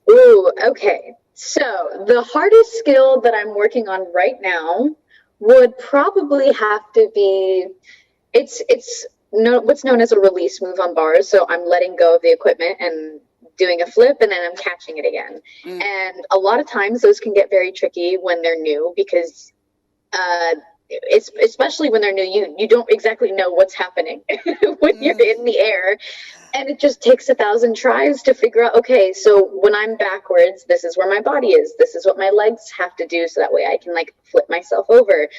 Ooh, okay. So the hardest skill that I'm working on right now would probably have to be it's no what's known as a release move on bars. So I'm letting go of the equipment and doing a flip, and then I'm catching it again. And a lot of times those can get very tricky when they're new, because it's especially when they're new, you don't exactly know what's happening when you're in the air, and it just takes 1,000 tries to figure out, okay, so when I'm backwards, this is where my body is, this is what my legs have to do, so that way I can like flip myself over.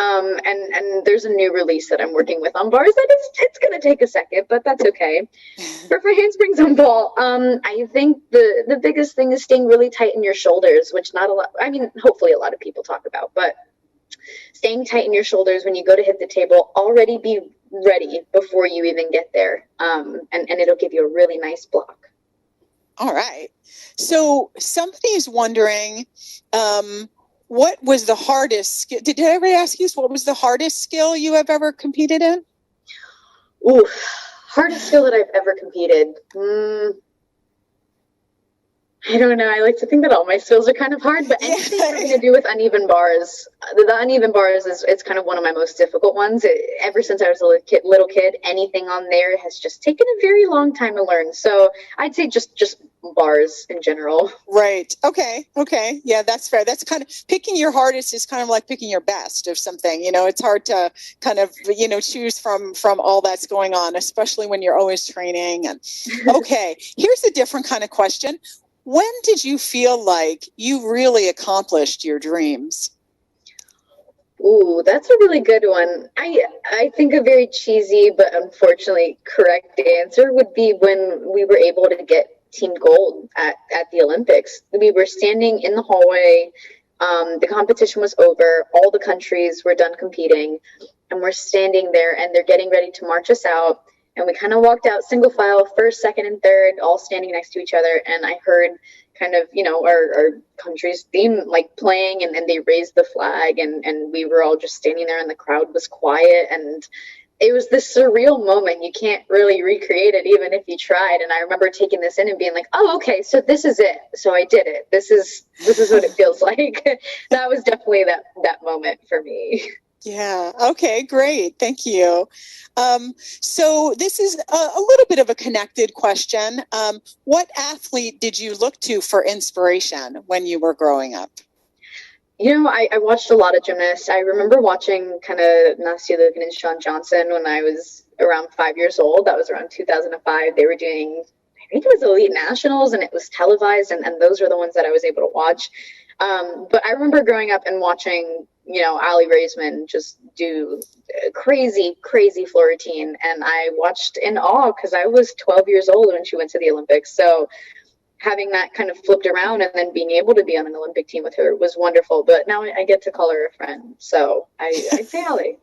And there's a new release that I'm working with on bars that it's going to take a second, but that's okay. For handsprings on ball, I think the biggest thing is staying really tight in your shoulders, which not a lot, I mean, hopefully a lot of people talk about, but staying tight in your shoulders when you go to hit the table, already be ready before you even get there. And it'll give you a really nice block. All right. So somebody's wondering, what was the hardest skill? Did I ever ask you what was the hardest skill you have ever competed in? Ooh, hardest skill that I've ever competed. I don't know. I like to think that all my skills are kind of hard, but anything having to do with uneven bars, the uneven bars it's kind of one of my most difficult ones. Ever since I was a little kid, anything on there has just taken a very long time to learn. So I'd say just bars in general. Right. Okay. Yeah, that's fair. That's kind of picking your hardest is kind of like picking your best of something. You know, it's hard to kind of, choose from all that's going on, especially when you're always training. And okay, here's a different kind of question. When did you feel like you really accomplished your dreams? Ooh, that's a really good one. I think a very cheesy but unfortunately correct answer would be when we were able to get team gold at the Olympics. We were standing in the hallway. The competition was over. All the countries were done competing, and we're standing there, and they're getting ready to march us out. And we kind of walked out single file, first, second, and third, all standing next to each other. And I heard kind of, our country's theme like playing, and then they raised the flag, and we were all just standing there, and the crowd was quiet. And it was this surreal moment. You can't really recreate it, even if you tried. And I remember taking this in and being like, oh, okay, so this is it. So I did it. This is what it feels like. That was definitely that moment for me. Yeah. Okay, great. Thank you. So this is a little bit of a connected question. What athlete did you look to for inspiration when you were growing up? I watched a lot of gymnasts. I remember watching kind of Nastia Liukin and Shawn Johnson when I was around 5 years old. That was around 2005. They were doing, I think it was Elite Nationals, and it was televised, and those were the ones that I was able to watch. But I remember growing up and watching, Ali Raisman just do a crazy, crazy floor routine. And I watched in awe because I was 12 years old when she went to the Olympics. So having that kind of flipped around and then being able to be on an Olympic team with her was wonderful. But now I get to call her a friend. So I'd say Ali.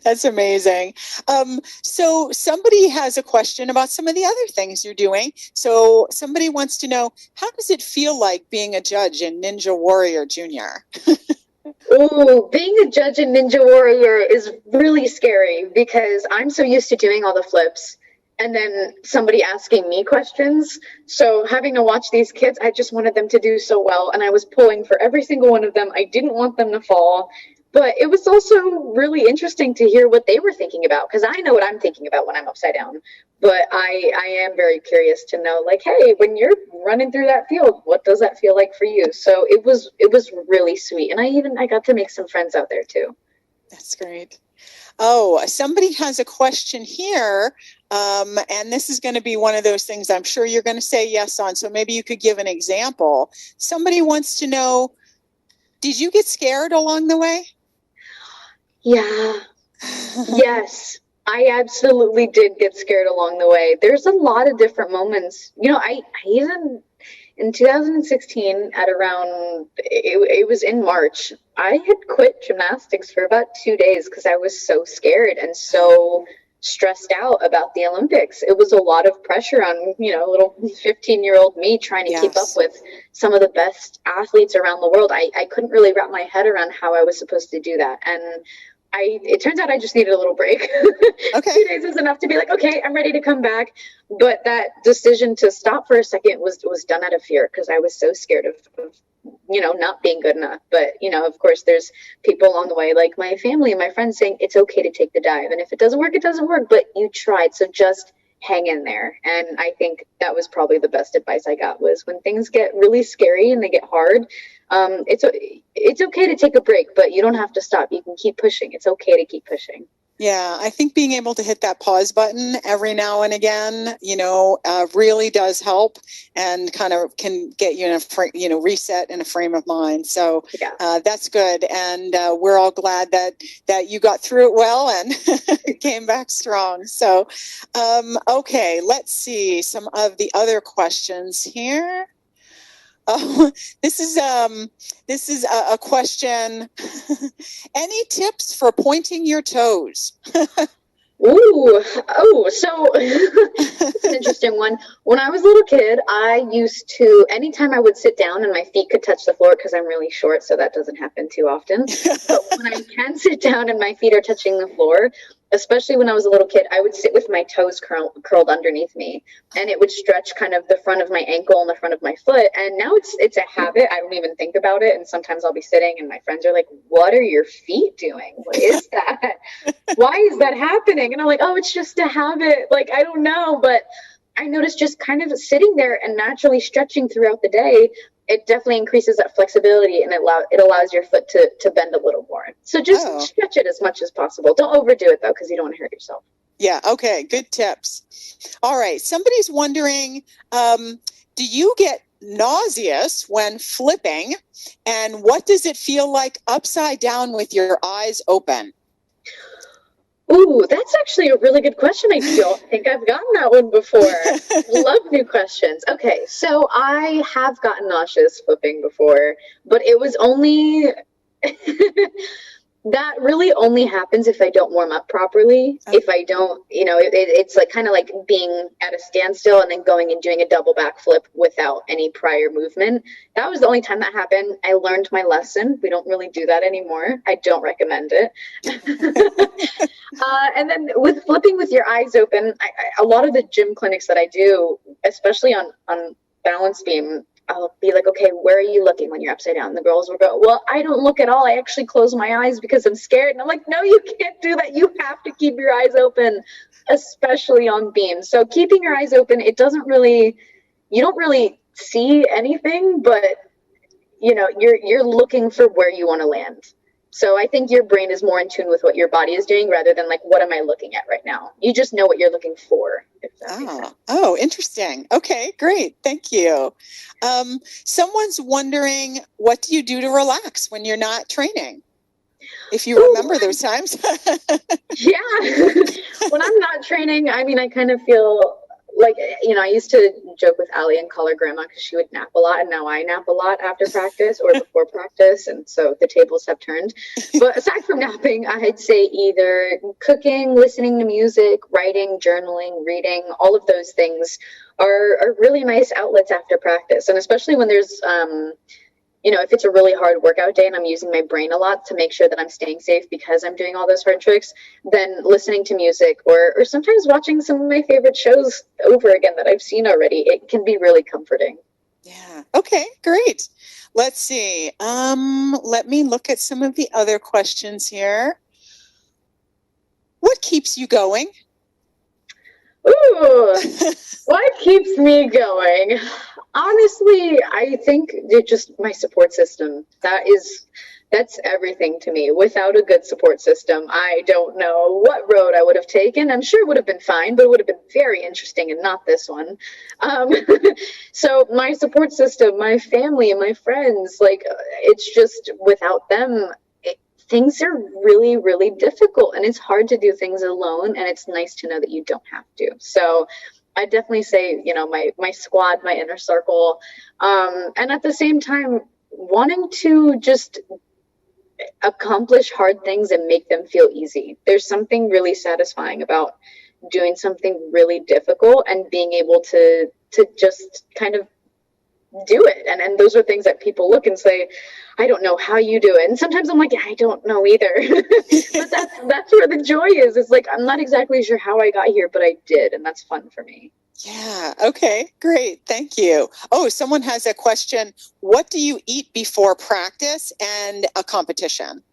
That's amazing. So somebody has a question about some of the other things you're doing. So somebody wants to know, how does it feel like being a judge in Ninja Warrior Junior? Ooh, being a judge in Ninja Warrior is really scary because I'm so used to doing all the flips and then somebody asking me questions. So having to watch these kids, I just wanted them to do so well. And I was pulling for every single one of them. I didn't want them to fall. But it was also really interesting to hear what they were thinking about, because I know what I'm thinking about when I'm upside down. But I am very curious to know, like, hey, when you're running through that field, what does that feel like for you? So it was really sweet. And I got to make some friends out there too. That's great. Oh, somebody has a question here. And this is going to be one of those things I'm sure you're going to say yes on. So maybe you could give an example. Somebody wants to know, did you get scared along the way? Yeah. Yes. I absolutely did get scared along the way. There's a lot of different moments. I even in 2016 at around it was in March, I had quit gymnastics for about 2 days because I was so scared and so stressed out about the Olympics. It was a lot of pressure on, little 15-year-old me trying to keep up with some of the best athletes around the world. I couldn't really wrap my head around how I was supposed to do that. And it turns out I just needed a little break. Okay. 2 days is enough to be like, okay, I'm ready to come back. But that decision to stop for a second was done out of fear because I was so scared of not being good enough. But, of course, there's people along the way, like my family and my friends, saying it's okay to take the dive. And if it doesn't work, it doesn't work. But you tried. So just hang in there. And I think that was probably the best advice I got was when things get really scary and they get hard, it's okay to take a break, but you don't have to stop. You can keep pushing. It's okay to keep pushing. Yeah, I think being able to hit that pause button every now and again, really does help and kind of can get you in a reset in a frame of mind. So that's good. And we're all glad that you got through it well and came back strong. So, okay, let's see some of the other questions here. Oh, this is a question. Any tips for pointing your toes? So it's an interesting one. When I was a little kid, I used to, anytime I would sit down and my feet could touch the floor, because I'm really short, so that doesn't happen too often. But when I can sit down and my feet are touching the floor, especially when I was a little kid, I would sit with my toes curled underneath me, and it would stretch kind of the front of my ankle and the front of my foot. And now it's a habit. I don't even think about it. And sometimes I'll be sitting and my friends are like, what are your feet doing? What is that? Why is that happening? And I'm like, oh, it's just a habit. Like, I don't know. But I noticed just kind of sitting there and naturally stretching throughout the day, it definitely increases that flexibility and it allows your foot to bend a little more. So just stretch it as much as possible. Don't overdo it, though, because you don't want to hurt yourself. Yeah, okay, good tips. All right, somebody's wondering, do you get nauseous when flipping? And what does it feel like upside down with your eyes open? Ooh, that's actually a really good question. I don't think I've gotten that one before. Love new questions. Okay, so I have gotten nauseous flipping before, but it was only... That really only happens if I don't warm up properly. Okay. If I don't, it's like kind of like being at a standstill and then going and doing a double backflip without any prior movement. That was the only time that happened. I learned my lesson. We don't really do that anymore. I don't recommend it. And then with flipping with your eyes open, a lot of the gym clinics that I do, especially on balance beam, I'll be like, okay, where are you looking when you're upside down? And the girls will go, well, I don't look at all. I actually close my eyes because I'm scared. And I'm like, no, you can't do that. You have to keep your eyes open, especially on beams. So keeping your eyes open, you don't really see anything, but you're looking for where you want to land. So I think your brain is more in tune with what your body is doing rather than like, what am I looking at right now? You just know what you're looking for. If that makes sense. Oh, interesting. Okay, great. Thank you. Someone's wondering, what do you do to relax when you're not training? If you remember those times. Yeah. When I'm not training, I kind of feel like, I used to joke with Allie and call her grandma because she would nap a lot, and now I nap a lot after practice or before practice, and so the tables have turned. But aside from napping, I'd say either cooking, listening to music, writing, journaling, reading, all of those things are really nice outlets after practice. And especially when there's if it's a really hard workout day and I'm using my brain a lot to make sure that I'm staying safe because I'm doing all those hard tricks, then listening to music or sometimes watching some of my favorite shows over again that I've seen already, it can be really comforting. Yeah. Okay, great. Let's see. Let me look at some of the other questions here. What keeps you going? Ooh, what keeps me going? Honestly, I think it's just my support system. That's everything to me. Without a good support system, I don't know what road I would have taken. I'm sure it would have been fine, but it would have been very interesting and not this one. So my support system, my family and my friends, it's just without them, things are really, really difficult, and it's hard to do things alone, and it's nice to know that you don't have to. So I definitely say, my squad, my inner circle, and at the same time, wanting to just accomplish hard things and make them feel easy. There's something really satisfying about doing something really difficult and being able to just kind of do it. And those are things that people look and say, I don't know how you do it. And sometimes I'm like, I don't know either. But that's where the joy is. It's like, I'm not exactly sure how I got here, but I did. And that's fun for me. Yeah. Okay, great. Thank you. Oh, someone has a question. What do you eat before practice and a competition?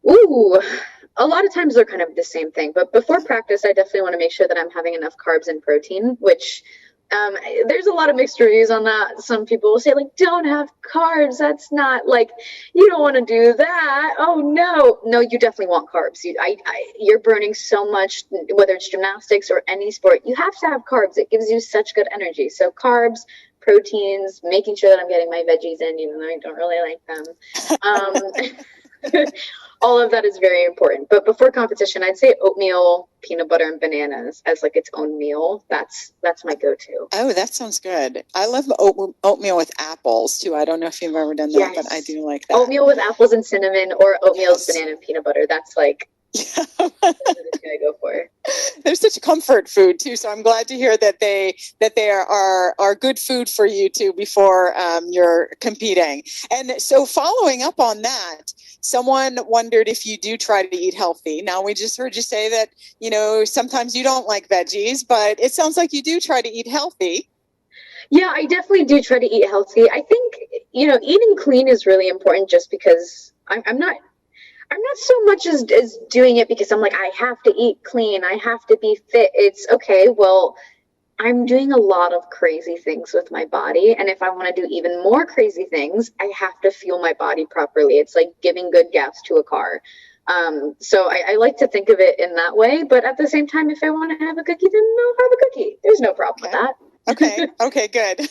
Ooh, a lot of times they're kind of the same thing. But before practice, I definitely want to make sure that I'm having enough carbs and protein, which there's a lot of mixed reviews on that. Some people will say, like, don't have carbs. That's not like, you don't want to do that. Oh, no, you definitely want carbs. You're burning so much, whether it's gymnastics or any sport, you have to have carbs. It gives you such good energy. So carbs, proteins, making sure that I'm getting my veggies in, even though I don't really like them. All of that is very important. But before competition, I'd say oatmeal, peanut butter, and bananas as like its own meal. That's my go-to. Oh, that sounds good. I love oatmeal with apples too. I don't know if you've ever done that, but I do like that. Oatmeal with apples and cinnamon, or oatmeal with banana and peanut butter. That's like what I'm gonna go for. They're such a comfort food too. So I'm glad to hear that they are good food for you too before you're competing. And so following up on that, someone wondered if you do try to eat healthy. Now, we just heard you say that, sometimes you don't like veggies, but it sounds like you do try to eat healthy. Yeah, I definitely do try to eat healthy. I think, eating clean is really important, just because I'm not so much as doing it because I'm like, I have to eat clean, I have to be fit. It's okay, well, I'm doing a lot of crazy things with my body, and if I want to do even more crazy things, I have to fuel my body properly. It's like giving good gas to a car. So I like to think of it in that way, but at the same time, if I want to have a cookie, then I'll have a cookie. There's no problem with that. Okay, good.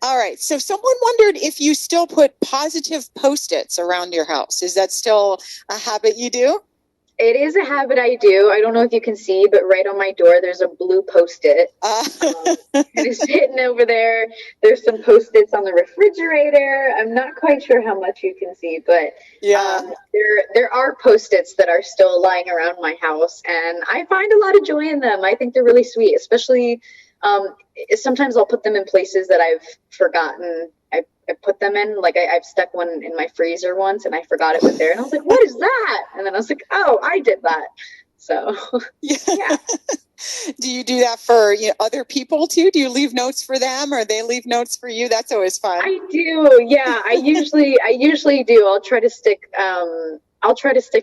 All right. So someone wondered if you still put positive Post-its around your house. Is that still a habit you do? It is a habit I do. I don't know if you can see, but right on my door, there's a blue Post-it. It's sitting over there. There's some Post-its on the refrigerator. I'm not quite sure how much you can see, but there are Post-its that are still lying around my house, and I find a lot of joy in them. I think they're really sweet, especially sometimes I'll put them in places that I've forgotten I put them in. Like I've stuck one in my freezer once and I forgot it was there, and I was like, what is that? And then I was like, oh, I did that. So yeah. Do you do that for other people too? Do you leave notes for them, or they leave notes for you? That's always fun. I do. Yeah, I usually do. I'll try to stick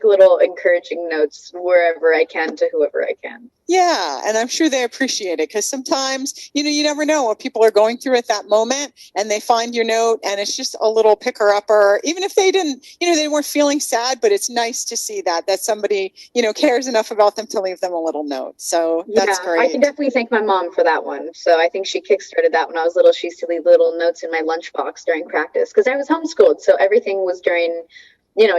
little encouraging notes wherever I can to whoever I can. Yeah, and I'm sure they appreciate it, because sometimes, you never know what people are going through at that moment, and they find your note and it's just a little picker-upper, even if they didn't, they weren't feeling sad, but it's nice to see that somebody, cares enough about them to leave them a little note. So that's great. I can definitely thank my mom for that one. So I think she kickstarted that when I was little. She used to leave little notes in my lunchbox during practice, because I was homeschooled, so everything was during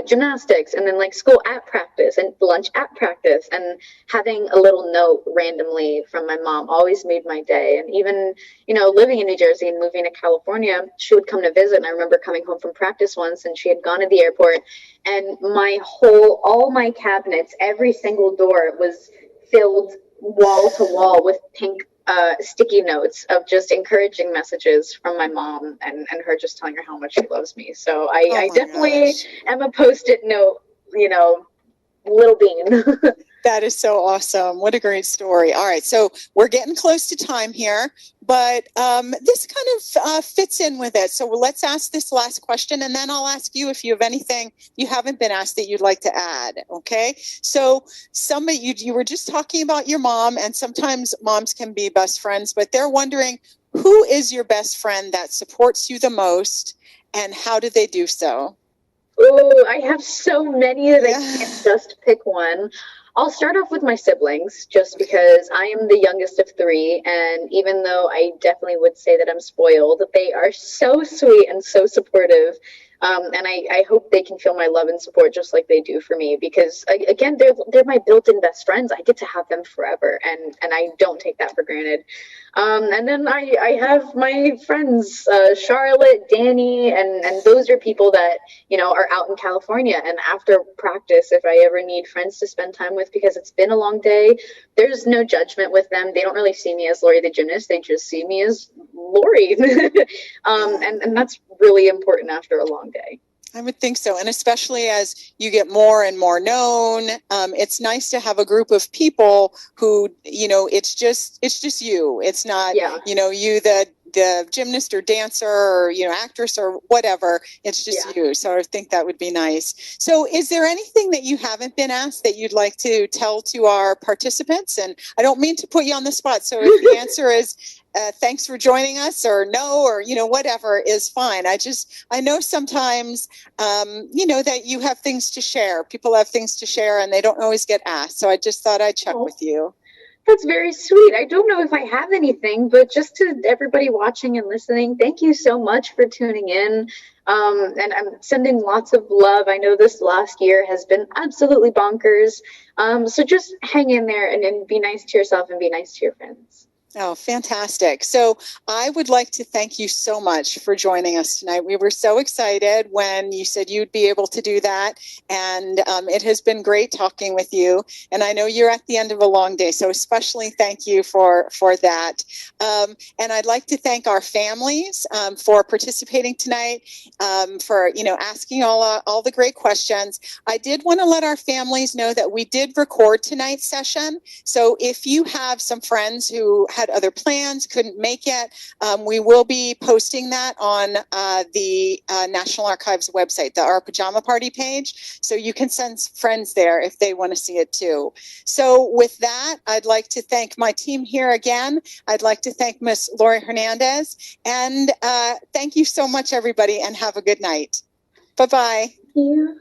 gymnastics, and then like school at practice and lunch at practice, and having a little note randomly from my mom always made my day. And even, living in New Jersey and moving to California, she would come to visit. And I remember coming home from practice once, and she had gone to the airport, and all my cabinets, every single door was filled wall to wall with pink sticky notes of just encouraging messages from my mom, and her just telling her how much she loves me. So I definitely am a Post-it note, little bean. That is so awesome. What a great story. All right. So we're getting close to time here, but this kind of fits in with it. So let's ask this last question, and then I'll ask you if you have anything you haven't been asked that you'd like to add. Okay. So you were just talking about your mom, and sometimes moms can be best friends, but they're wondering, who is your best friend that supports you the most, and how do they do so? Oh, I have so many that I can't just pick one. I'll start off with my siblings, just because I am the youngest of three, and even though I definitely would say that I'm spoiled, they are so sweet and so supportive. And I hope they can feel my love and support just like they do for me, because again, they're my built-in best friends. I get to have them forever, and I don't take that for granted. And then I have my friends, Charlotte, Danny, and those are people that, are out in California. And after practice, if I ever need friends to spend time with, because it's been a long day, there's no judgment with them. They don't really see me as Laurie the gymnast. They just see me as Laurie. And that's really important after a long day. I would think so. And especially as you get more and more known, it's nice to have a group of people who, it's just you. It's not, you, the gymnast or dancer or, actress or whatever. It's just you. So I think that would be nice. So is there anything that you haven't been asked that you'd like to tell to our participants? And I don't mean to put you on the spot. So if the answer is, thanks for joining us, or no, or, whatever is fine. I know sometimes, that you have things to share. People have things to share and they don't always get asked. So I just thought I'd check with you. That's very sweet. I don't know if I have anything, but just to everybody watching and listening, thank you so much for tuning in. And I'm sending lots of love. I know this last year has been absolutely bonkers. So just hang in there and be nice to yourself and be nice to your friends. Oh, fantastic. So I would like to thank you so much for joining us tonight. We were so excited when you said you'd be able to do that. And it has been great talking with you. And I know you're at the end of a long day, so especially thank you for that. And I'd like to thank our families for participating tonight, for, asking all the great questions. I did want to let our families know that we did record tonight's session. So if you have some friends who had other plans, couldn't make it, we will be posting that on the National Archives website, Our Pajama Party page. So you can send friends there if they want to see it too. So with that, I'd like to thank my team here again. I'd like to thank Miss Laurie Hernandez. And thank you so much, everybody, and have a good night. Bye-bye. Thank you.